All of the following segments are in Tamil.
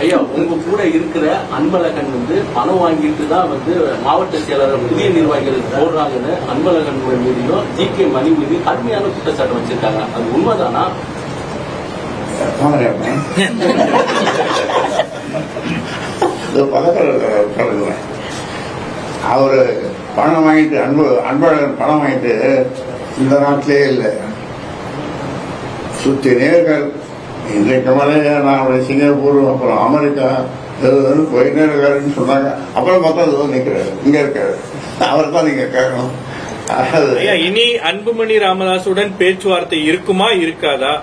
ஐயா, உங்க கூட இருக்கிற அன்பழகன் பணம் வாங்கிட்டு தான் மாவட்ட செயலாளர் புதிய நிர்வாகிகள் போடுறாங்கன்னு அன்பழகன் மீதியும் ஜி.கே. மணி மீது கடுமையான குற்றச்சாட்டு வச்சிருக்காங்க. அது உண்மைதானா? அவரு பணம் வாங்கிட்டு அன்பழகன் பணம் வாங்கிட்டு இந்த நாட்டிலே இல்லை, சுத்தி நேர்கள் இன்றைக்கு மலையா நான் சிங்கப்பூர் அப்புறம் அமெரிக்கா போயிட்டே இருக்காருன்னு சொன்னாங்க. அப்புறம் பார்த்தா அது நிக்கிறாரு, இங்க இருக்காரு. அவரை தான் நீங்க கேட்கணும். இனி அன்புமணி ராமதாசுடன் பேச்சுவார்த்தை இருக்குமா இருக்காதா?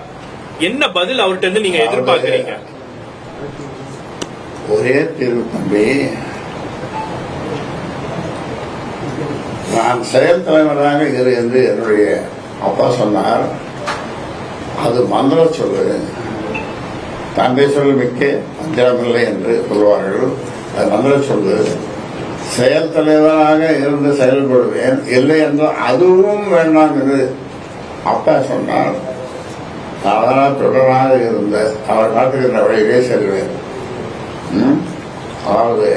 என்ன பதில் அவர்கிட்ட இருந்து நீங்க எதிர்பார்க்கிறீங்க? ஒரே தீர்வு தம்பி, நான் செயல் தலைவராக இரு என்று என்னுடைய அப்பா சொன்னார். அது மந்திர சொல்லு, தந்தை சொல் மிக்க மந்திரமில்லை என்று சொல்வார்கள். அது மந்திர சொல்லு. செயல் தலைவராக இருந்து செயல்படுவேன், இல்லை என்றால் அதுவும் வேண்டாம் என்று அப்பா சொன்னார். அதனால் தொடராக இருந்த அவர் காட்டுகின்ற வழியிலே செல்வேன். அதாவது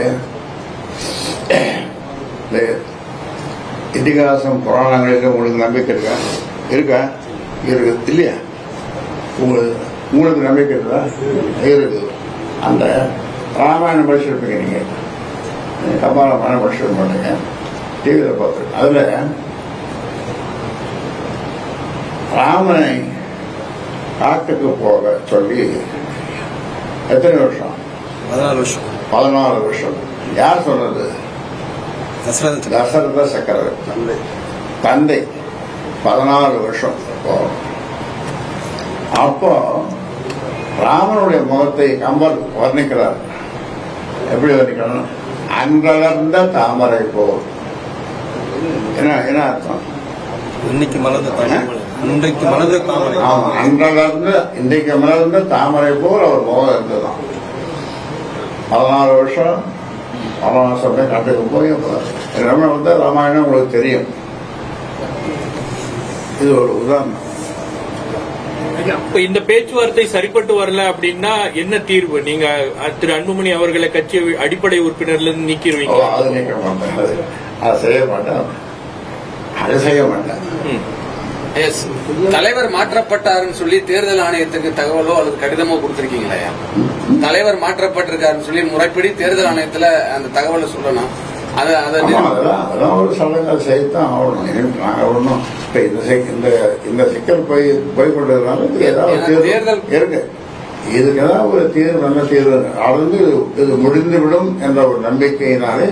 இதிகாசம் புராணங்களில் உங்களுக்கு நம்பிக்கை இருக்கா இருக்கு இல்லையா? உங்களுக்கு நம்பிக்கை இருக்குதா? இருக்குது. அந்த ராமாயணம் படிச்சிருப்பீங்க, நீங்க கபாலமான படிச்சிருக்க மாட்டீங்க, டிவியில் பார்த்துருக்கேன். அதுல ராமனை காட்டுக்கு போக சொல்லி எத்தனை வருஷம்? 14 வருஷம். யார் சொன்னது? தசரத சக்கரவர்த்தி தந்தை. 14 வருஷம். அப்போ ராமனுடைய முகத்தை கம்பர் வர்ணிக்கிறார். எப்படி வர்ணிக்கணும்? அன்றளர்ந்த தாமரை போல். என்ன அர்த்தம்? இன்னைக்கு மலர்ந்த தாமரை. ஆமா, அன்றளர்ந்த இன்றைக்கு மலர்ந்த தாமரை போல் அவர் முகம் இருந்ததுதான். 14 வருஷம் வனவாசமே காட்டுக்கு போய் எல்லாமே ராமாயணம் உங்களுக்கு தெரியும். இது ஒரு உதாரணம். இந்த பேச்சுவார்த்தை சரிப்பட்டு வரல அப்படின்னா என்ன தீர்வு? நீங்க திரு அன்புமணி அவர்களை கட்சி அடிப்படை உறுப்பினர்ல இருந்து நீக்கிடுவீங்க? அது நீக்க மாட்டேன், அதை செய்ய மாட்டேன், அதை செய்ய மாட்டேன். தலைவர் மாற்றப்பட்டாருன்னு சொல்லி தேர்தல் ஆணையத்துக்கு தகவலோ அல்லது கடிதமோ கொடுத்திருக்கீங்களா? தலைவர் மாற்றப்பட்டிருக்காருன்னு சொல்லி முறைப்படி தேர்தல் ஆணையத்துல அந்த தகவலை சொல்லணும். அதெல்லாம் ஒரு சடங்கு செய்யத்தான் ஆகணும். நாங்கள் ஒன்றும் இந்த சிக்கல் போய் கொண்டதுனால ஏதாவது தேர்தல் இருக்கு, இதுக்கு ஏதாவது ஒரு தீர்வு, நல்ல தீர்வு அது இது முடிந்துவிடும் என்ற ஒரு நம்பிக்கையினாலே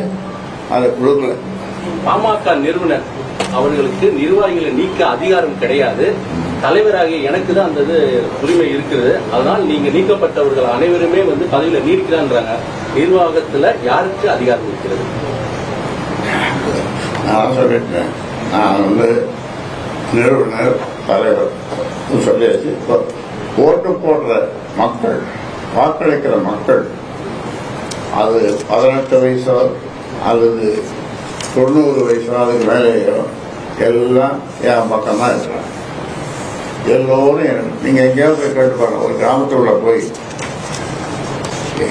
அதை கொடுக்கல. பாமக நிறுவனர் அவர்களுக்கு நிர்வாகிகளை நீக்க அதிகாரம் கிடையாது, தலைவராகிய எனக்கு தான் அந்த உரிமை இருக்கிறது. அதனால் நீங்க நீக்கப்பட்டவர்கள் அனைவருமே பதவியில நீக்கிறான்றாங்க. நிர்வாகத்துல யாருக்கு அதிகாரம் இருக்கிறது? நான் சொல்லிட்டேன், நான் நிறுவனர் தலைவர் சொல்லியாச்சு. ஓட்டு போடுற மக்கள், வாக்களிக்கிற மக்கள், அது 18 வயசோ அல்லது 90 வயசோ அதுக்கு மேலேயோ எல்லாம் என் பக்கம் தான் இருக்கிறாங்க. எல்லோரும் நீங்க எங்கேயாவது கேட்டு பாருங்க, ஒரு கிராமத்துக்குள்ள போய்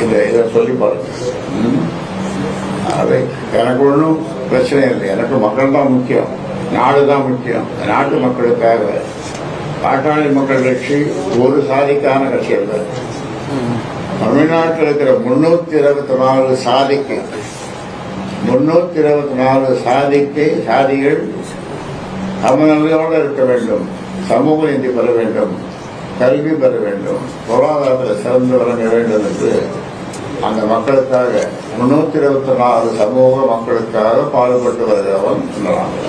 இதை சொல்லி பாருங்க. அதை எனக்கு ஒன்றும் பிரச்சனை இல்லை. எனக்கு மக்கள் தான் முக்கியம், நாடு தான் முக்கியம். நாட்டு மக்களுக்காக பாட்டாளி மக்கள் கட்சி ஒரு சாதிக்கான கட்சி அல்ல. தமிழ்நாட்டில் இருக்கிற 324 சாதிக்கு 324 சாதிகள் சமநிலையோடு இருக்க வேண்டும், சமூக நீதி பெற வேண்டும், கல்வி பெற வேண்டும், பொருளாதாரத்தில் சிறந்து விளங்க வேண்டும் என்று அந்த மக்களுக்காக 324 சமூக மக்களுக்காக பாடுபட்டு வருகிறவன் சொன்னாங்க.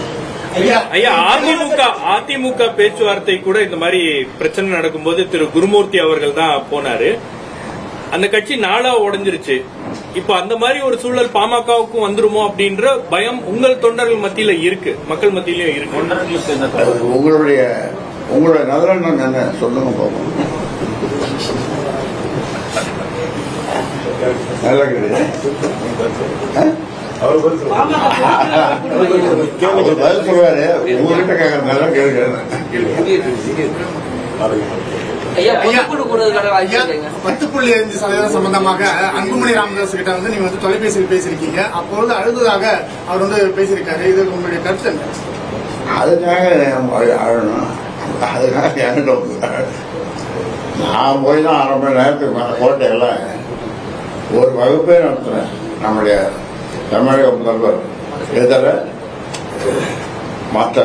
அதிமுக பேச்சுவார்த்தை கூட இந்த மாதிரி பிரச்சனை நடக்கும்போது திரு குருமூர்த்தி அவர்கள் தான் போனாரு. அந்த கட்சி நாளா உடைஞ்சிருச்சு. இப்ப அந்த மாதிரி ஒரு சூழல் பாமகவுக்கும் வந்துருமோ அப்படின்ற பயம் உங்கள் தொண்டர்கள் மத்தியில இருக்கு, மக்கள் மத்தியிலயும் இருக்கு. உங்களுடைய நல்லெண்ணம் என்ன சொல்லுங்க போகும். நல்லா கிடையாது, பதில் சொல்லுவாரு. உங்ககிட்ட கேட்கறதுனால கேட்க ஐயா, பொதுக்குழு கூடுறதுக்கான வாய்ப்பு ஐயா, இருக்குங்க. 10.5% சம்பந்தமாக அன்புமணி ராமதாஸ் கிட்ட வந்து நீங்க வந்து தொலைபேசியில் பேசியிருக்கீங்க. அப்பொழுது அழுததாக அவர் வந்து பேசியிருக்காரு. இது உங்களுடைய கருத்து என்ன? அதுக்காக அழணும். அதுக்காக என்கிட்ட நான் போய் தான் 1/2 மணி நேரத்துக்கு மேலே கோட்டையில் ஒரு வகுப்பே நடத்துறேன். நம்முடைய தமிழக முதல்வர் இதர மற்ற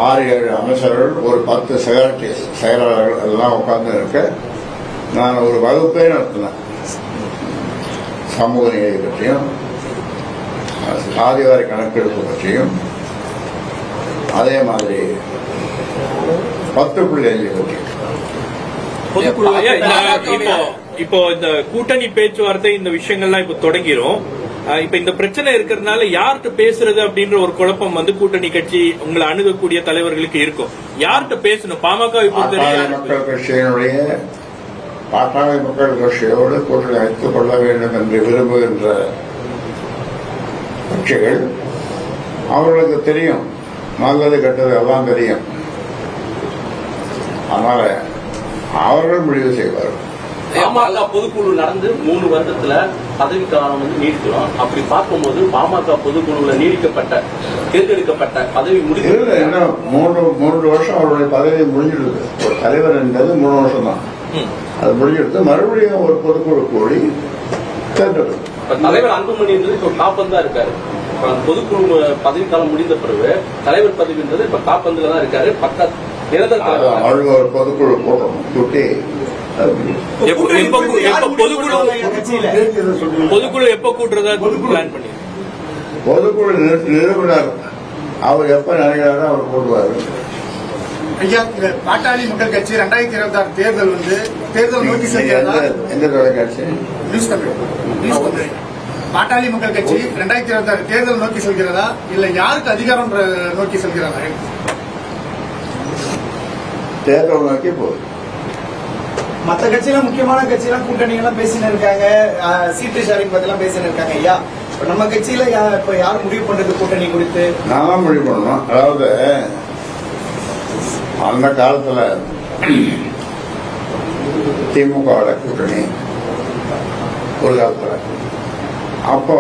6-7 அமைச்சர்கள், ஒரு 10 செயலாளர்கள் எல்லாம் உட்கார்ந்து இருக்க நான் ஒரு வகுப்பே நடத்தினேன். சமூக நீதி பற்றியும் சாதிவாரி கணக்கெடுப்பு பற்றியும் அதே மாதிரி 10.5 பற்றியும். பொதுக்குழு இப்போ இந்த கூட்டணி பேச்சுவார்த்தை இந்த விஷயங்கள்லாம் இப்ப தொடங்கிரும். இப்ப இந்த பிரச்சனை இருக்கிறதுனால யார்கிட்ட பேசுறது அப்படின்ற ஒரு குழப்பம் வந்து கூட்டணி கட்சி உங்களை அணுகக்கூடிய தலைவர்களுக்கு இருக்கும். யார்கிட்ட பேசணும்? பாமக மக்கள் கட்சியினுடைய பாட்டாளி மக்கள் கட்சியோடு கூட்டணி வைத்துக் கொள்ள வேண்டும் என்று விரும்புகின்ற கட்சிகள் அவர்களுக்கு தெரியும், நல்லது கெட்டது எல்லாம் தெரியும். அதனால அவர்கள் முடிவு செய்வார்கள். பாமக பொதுக்குழு நடந்து 3 வருடத்துல பதவிக்காலம் வந்து நீடிக்கிறோம். அப்படி பார்க்கும்போது பாமக பொதுக்குழுல தேர்ந்தெடுக்கப்பட்ட பதவி முடிவு இன்னும் 3 வருஷம் அவருடைய பதவி முடிஞ்சிடுது. ஒரு தலைவர் என்பது 3 வருஷம் தான். அது முடிஞ்செடுத்து மறுபடியும் ஒரு பொதுக்குழு கூடி தேர்ந்தெடுக்கும். தலைவர் அன்புமணின்றது இப்ப காப்பந்தா இருக்காரு. பொதுக்குழு பதவிக்காலம் முடிந்த பிறகு தலைவர் பதவின்றது இப்ப காப்பந்துல தான் இருக்காரு. அவர்கள் ஒரு பொதுக்குழு கூட்டணும் கூட்டி பொதுக்குழு எப்ப கூட்டுறதா பிளான் பண்ணி பொதுக்குழு நிறுவனர் அவர் எப்ப நினைக்கிறாரோ அவர் கூட்டுவாரு. ஐயா, இந்த பாட்டாளி மக்கள் கட்சி 2026 தேர்தல் வந்து தேர்தல் நோக்கி செல்கிறதா? எந்த தொலைக்காட்சி? நியூஸ் தமிழ். பாட்டாளி மக்கள் கட்சி 2026 தேர்தல் நோக்கி செல்கிறதா, இல்ல யாருக்கு அதிகாரம் நோக்கி செல்கிறதா? தேர்தல் நோக்கி போகுது. மற்ற கட்சியெல்லாம் முக்கியமான கட்சியெல்லாம் கூட்டணி எல்லாம் பேசின்னு இருக்காங்க. சீட்டு ஷேரிங் பத்தி எல்லாம் பேசின்னு இருக்காங்க. ஐயா, நம்ம கட்சியில இப்ப யார் முடிவு பண்றது கூட்டணி குறித்து? நான் முடிவு பண்ணணும். அதாவது அந்த காலத்துல திமுக கூட்டணி ஒரு காலத்துல அப்போ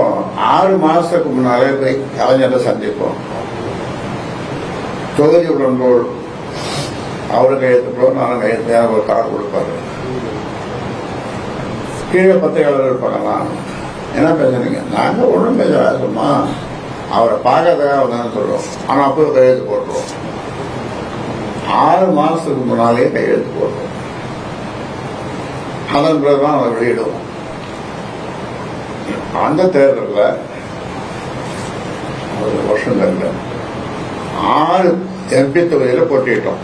6 மாசத்துக்கு முன்னாலே போய் கலைஞரை சந்திப்போம். தொகுதி உடன்போடு அவரு கையெழுத்துப்போம், நானும் கையெழுத்து ஒரு கார் கொடுப்பாரு. கீழே பத்திரிகையாளர் இருப்பாங்களா, என்ன பேசுறீங்க? நாங்க ஒன்றும் பேசல, சும்மா அவரை பார்க்கறதுக்காக வந்தான்னு சொல்லுவோம். ஆனா அப்போ கையெழுத்து போட்டுருவோம். 6 மாசத்துக்கு முன்னாலே கையெழுத்து போட்டுருவோம். அதன் பிறகுதான் அதை வெளியிடுவோம். அந்த தேர்தலில் ஒரு வருஷம் தெரியல 6 எம்பி தொகுதியில போட்டிட்டோம்.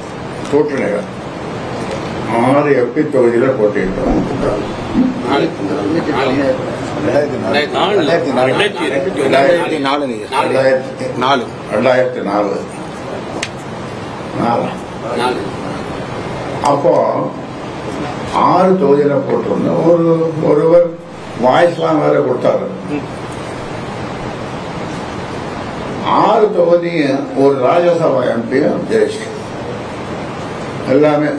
கூட்டணிகள் 6 எம்பி தொகுதியில போட்டிட்டோம். 2004 அப்போ 6 தொகுதியில போட்டிருந்தோம். ஒருவர் வாய்ஸ்லாம் வேற கொடுத்தாரு. 6 தொகுதியும் ஒரு ராஜ்யசபா எம்பியும் ஜெயிச்சு எல்லாமே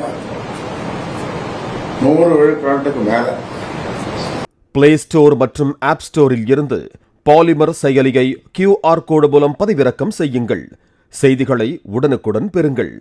100 விழுக்காட்டுக்கு மேல. பிளே ஸ்டோர் மற்றும் ஆப் ஸ்டோரில் இருந்து பாலிமர் செயலியை QR கோடு மூலம் பதிவிறக்கம் செய்யுங்கள். செய்திகளை உடனுக்குடன் பெறுங்கள்.